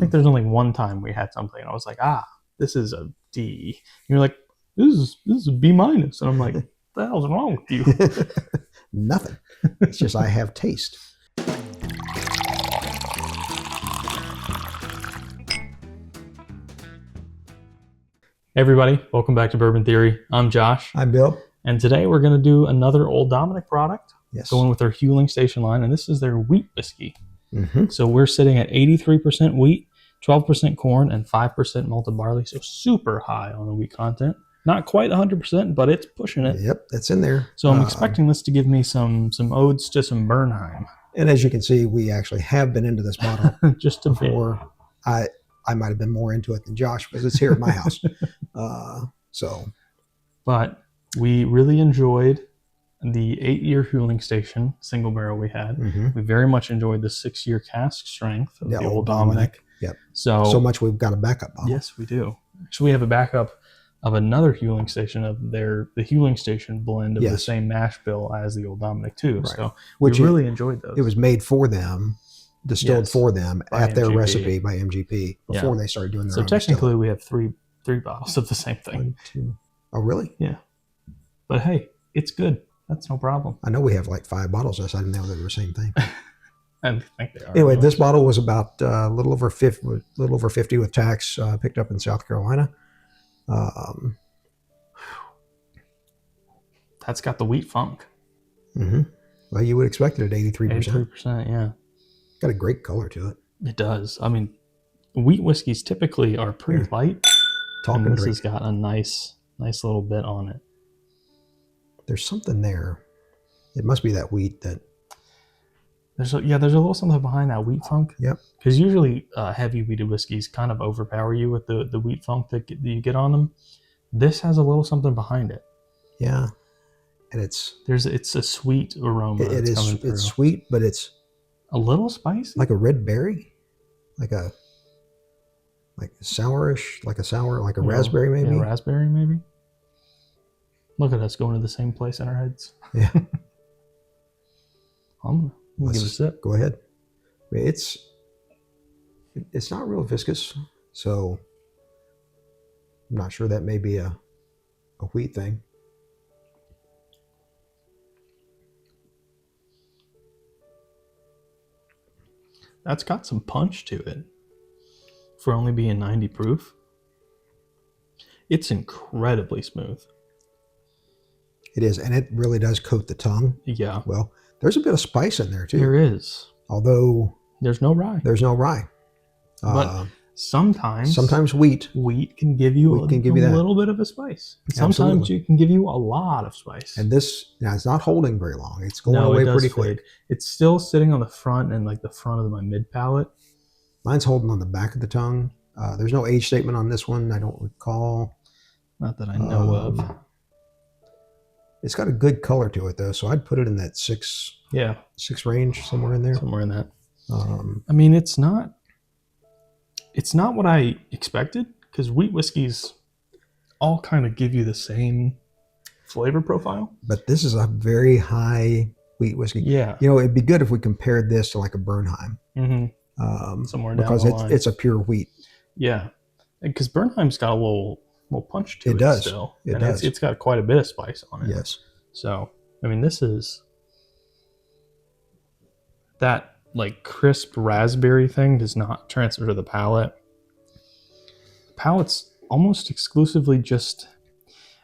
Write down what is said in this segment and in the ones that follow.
think there's only one time we had something, and I was like, this is a D. And you're like, this is a B minus, and I'm like, what the hell's wrong with you? Nothing. It's just I have taste. Hey everybody, welcome back to Bourbon Theory. I'm Josh. I'm Bill. And today we're going to do another Old Dominick product. Yes. Going with their Huling Station line, and this is their wheat whiskey. Mm-hmm. So we're sitting at 83% wheat, 12% corn, and 5% malted barley. So super high on the wheat content. Not quite 100%, but it's pushing it. Yep, that's in there. So I'm expecting this to give me some odes to some Bernheim. And as you can see, we actually have been into this bottle just before. I might have been more into it than Josh because it's here at my house. But we really enjoyed the 8-year Huling Station single barrel we had. Mm-hmm. We very much enjoyed the 6-year cask strength of the Old Dominick. Yep. So much we've got a backup bottle. Yes, we do. So we have a backup of another Huling Station of the Huling Station blend of the same mash bill as the Old Dominick too. Right. So we really enjoyed those. It was made for them, distilled for them at their MGP. recipe by MGP before they started doing their own. So technically we have three bottles of the same thing. 1, 2. Oh, really? Yeah. But hey, it's good. That's no problem. I know we have like 5 bottles. I didn't know they were the same thing. I think they are. Anyway, this bottle was about a little over 50 with tax, picked up in South Carolina. That's got the wheat funk. Mm-hmm. Well, you would expect it at 83%. 83%, yeah. Got a great color to it. It does. I mean, wheat whiskeys typically are pretty light. And this has got a nice little bit on it. There's something there. It must be that wheat that. There's a little something behind that wheat funk. Yep. Because usually heavy wheated whiskeys kind of overpower you with the wheat funk that you get on them. This has a little something behind it. Yeah. And it's a sweet aroma. It is. It's sweet, but it's a little spicy, like a red berry, like sourish, like a raspberry maybe. Yeah, raspberry maybe. Look at us going to the same place in our heads. Yeah. I'm gonna give it a sip. Go ahead. It's not real viscous, so I'm not sure that may be a wheat thing. That's got some punch to it for only being 90 proof. It's incredibly smooth. It is, and it really does coat the tongue. Yeah. Well, there's a bit of spice in there too. There is. Although there's no rye. But sometimes wheat can give you a that little bit of a spice. Sometimes it can give you a lot of spice. And this now it's not holding very long. It's going away pretty quick. It's still sitting on the front and like the front of my mid palate. Mine's holding on the back of the tongue. There's no age statement on this one. I don't recall. Not that I know of. It's got a good color to it though, so I'd put it in that 6 range, somewhere in there. Somewhere in that. I mean, it's not what I expected, because wheat whiskeys all kind of give you the same flavor profile. But this is a very high wheat whiskey. Yeah. You know, it'd be good if we compared this to like a Bernheim. Mm-hmm. Somewhere down because the line. it's a pure wheat. Yeah. Because Bernheim's got a little punch to it. It does. Still. It does. It's got quite a bit of spice on it. Yes. So, I mean, this is that like crisp raspberry thing does not transfer to the palate. The palate's almost exclusively just,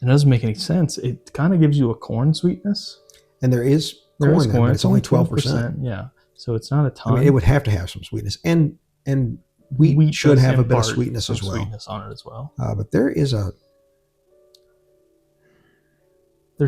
it doesn't make any sense. It kind of gives you a corn sweetness. And there is corn, but it's only 12%. Yeah. So it's not a ton. I mean, it would have to have some sweetness. And wheat should have a bit of sweetness as well. Sweetness on it as well. But there's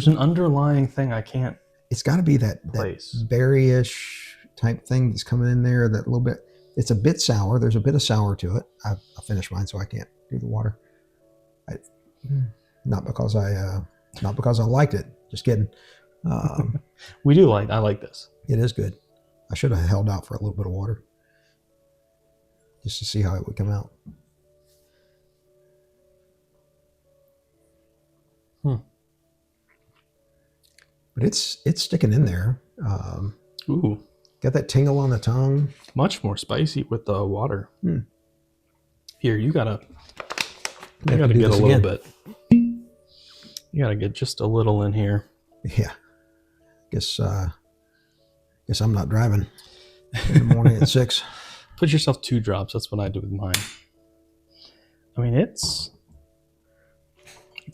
an underlying thing I can't. It's got to be that berry-ish type thing that's coming in there. That little bit. It's a bit sour. There's a bit of sour to it. I finished mine, so I can't do the water. Not because I liked it. Just kidding. I like this. It is good. I should have held out for a little bit of water, just to see how it would come out. But it's sticking in there. Ooh. Got that tingle on the tongue. Much more spicy with the water. Here, you gotta do get a this little again. bit. You gotta get just a little in here. Yeah. Guess I'm not driving in the morning at 6. Put yourself 2 drops. That's what I do with mine. I mean, it's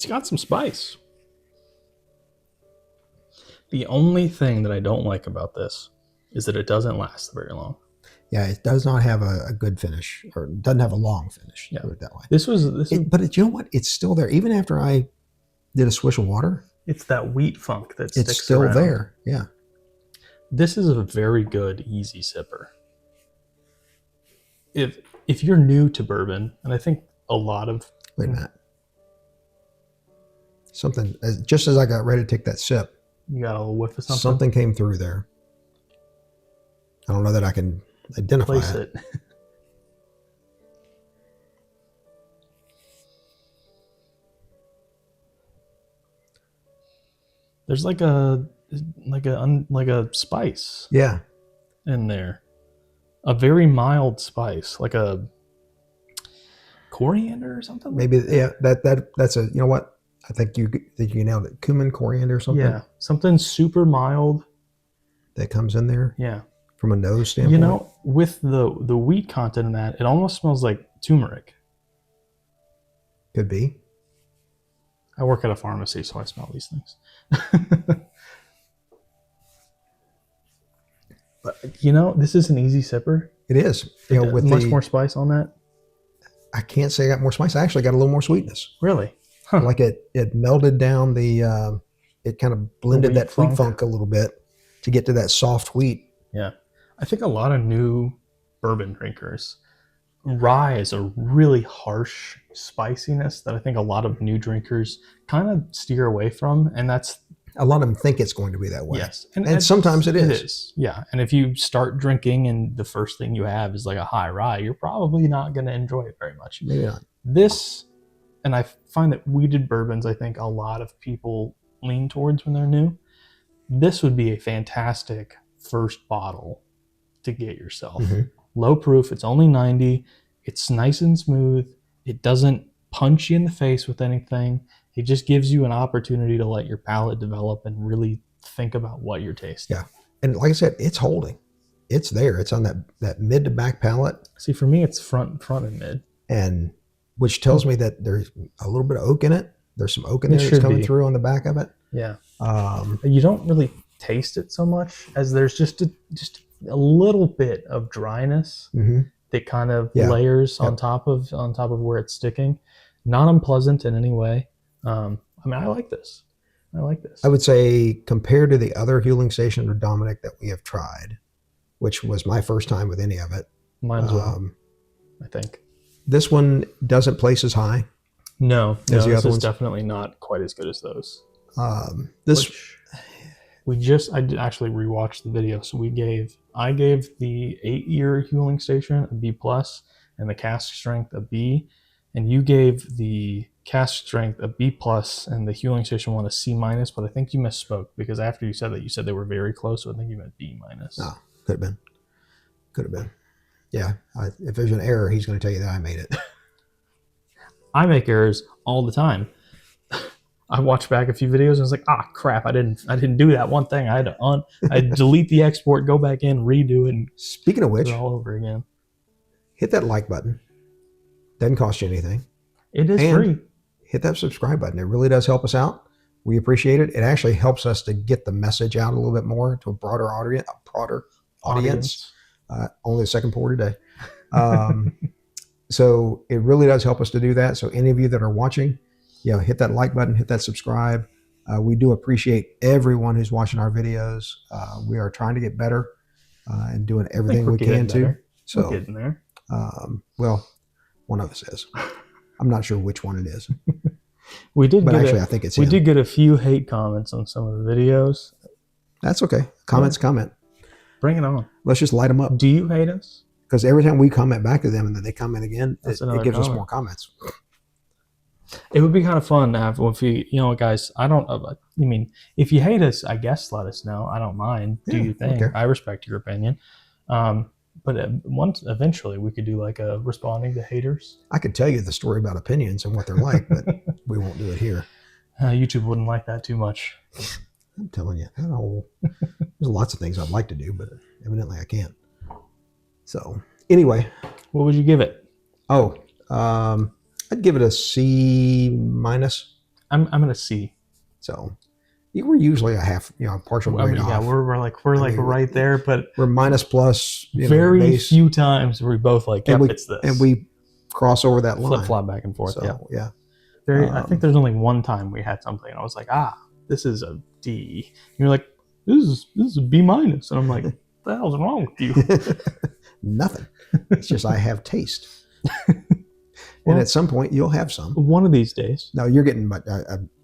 got some spice. The only thing that I don't like about this is that it doesn't last very long. Yeah, it does not have a good finish, or it doesn't have a long finish. Yeah. Put it that way. But You know what? It's still there. Even after I did a swish of water, it's that wheat funk that sticks it's still around. there. Yeah. This is a very good, easy sipper. If you're new to bourbon, and I think a lot of... Wait a minute. Something, just as I got ready to take that sip, You got a little whiff of something? something came through there. I don't know that I can identify Place it. it. There's like a spice Yeah. in there. A very mild spice, like a coriander or something. Maybe, yeah, that's a, you know what? I think you nailed it. Cumin, coriander or something. Yeah, something super mild. That comes in there Yeah. from a nose standpoint. You know, with the wheat content in that, it almost smells like turmeric. Could be. I work at a pharmacy, so I smell these things. But, you know, this is an easy sipper. It is. You know, with much more spice on that. I can't say I got more spice. I actually got a little more sweetness. Really? Huh. Like it melded down it kind of blended that wheat funk a little bit to get to that soft wheat. Yeah. I think a lot of new bourbon drinkers, rye is a really harsh spiciness that I think a lot of new drinkers kind of steer away from. And that's... A lot of them think it's going to be that way. Yes. And sometimes it is. It is. Yeah. And if you start drinking and the first thing you have is like a high rye, you're probably not going to enjoy it very much. Maybe not. This, and I find that wheated bourbons, I think a lot of people lean towards when they're new. This would be a fantastic first bottle to get yourself. Mm-hmm. Low proof. It's only 90. It's nice and smooth. It doesn't punch you in the face with anything. It just gives you an opportunity to let your palate develop and really think about what you're tasting. Yeah. And like I said, it's holding. It's there. It's on that mid to back palate. See, for me, it's front and mid. And which tells me that there's a little bit of oak in it. There's some oak in there that's coming through on the back of it. Yeah. You don't really taste it so much as there's just a little bit of dryness that kind of layers on top of where it's sticking. Not unpleasant in any way. I mean, I like this. I would say compared to the other Huling Station or Dominick that we have tried, which was my first time with any of it. Mine as well, I think. This one doesn't place as high. No, this is definitely not quite as good as those. I actually rewatched the video. So I gave the 8-year Huling Station a B+, and the cask strength a B, and you gave the cask strength a B+, and the Huling Station one a C-, but I think you misspoke because after you said that, you said they were very close, so I think you meant B-. Oh, could have been. Yeah, if there's an error, he's going to tell you that I made it. I make errors all the time. I watched back a few videos and I was like, crap, I didn't do that one thing. I had to delete the export, go back in, redo it, and speaking of which, do it all over again. Hit that like button. Doesn't cost you anything. It is free. Hit that subscribe button. It really does help us out. We appreciate it. It actually helps us to get the message out a little bit more to a broader audience. Only the second pour today. So it really does help us to do that. So any of you that are watching, hit that like button, hit that subscribe. We do appreciate everyone who's watching our videos. We are trying to get better and doing everything we can to. So we're getting there. Well, one of us is. I'm not sure which one it is. I think it's we him. did get a few hate comments on some of the videos. That's okay. Comment. Bring it on. Let's just light them up. Do you hate us? Because every time we comment back to them and then they comment again, it gives us more comments. It would be kind of fun to have if guys, if you hate us, I guess let us know. I don't mind. Do your thing. I respect your opinion. But once eventually we could do like a responding to haters. I could tell you the story about opinions and what they're like, but we won't do it here. YouTube wouldn't like that too much. I'm telling you, there's lots of things I'd like to do, but evidently I can't. So anyway, What would you give it? I'd give it a C minus. I'm gonna C. So we're usually a half, partial grade off. Yeah, we're right there, but we're minus plus. Very few times we both like, yep, it's this, and we cross over that line, flip flop back and forth. So, yeah. I think there's only one time we had something, and I was like, this is a D. And you're like, this is a B minus, and I'm like, what the hell's wrong with you? Nothing. It's just I have taste. And at some point you'll have some. One of these days. No, you're getting. But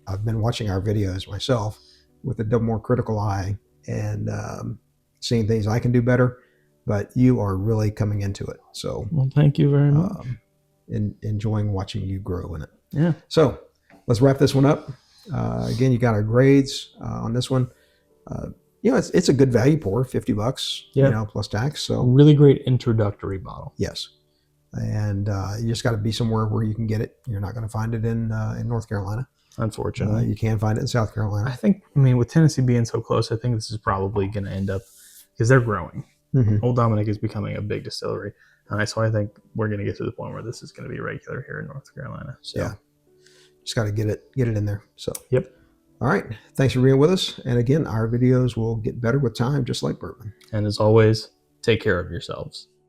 I've been watching our videos myself with a more critical eye and seeing things I can do better. But you are really coming into it. So, well, thank you very much. Enjoying watching you grow in it. Yeah. So let's wrap this one up. Again, you got our grades on this one. It's a good value pour, $50, plus tax. So really great introductory bottle. Yes. And you just got to be somewhere where you can get it. You're not going to find it in North Carolina. Unfortunately. You can find it in South Carolina. I mean, with Tennessee being so close, I think this is probably going to end up, because they're growing. Mm-hmm. Old Dominick is becoming a big distillery. So I think we're going to get to the point where this is going to be regular here in North Carolina. So. Yeah. Just got to get it in there. So. Yep. All right. Thanks for being with us. And again, our videos will get better with time, just like bourbon. And as always, take care of yourselves.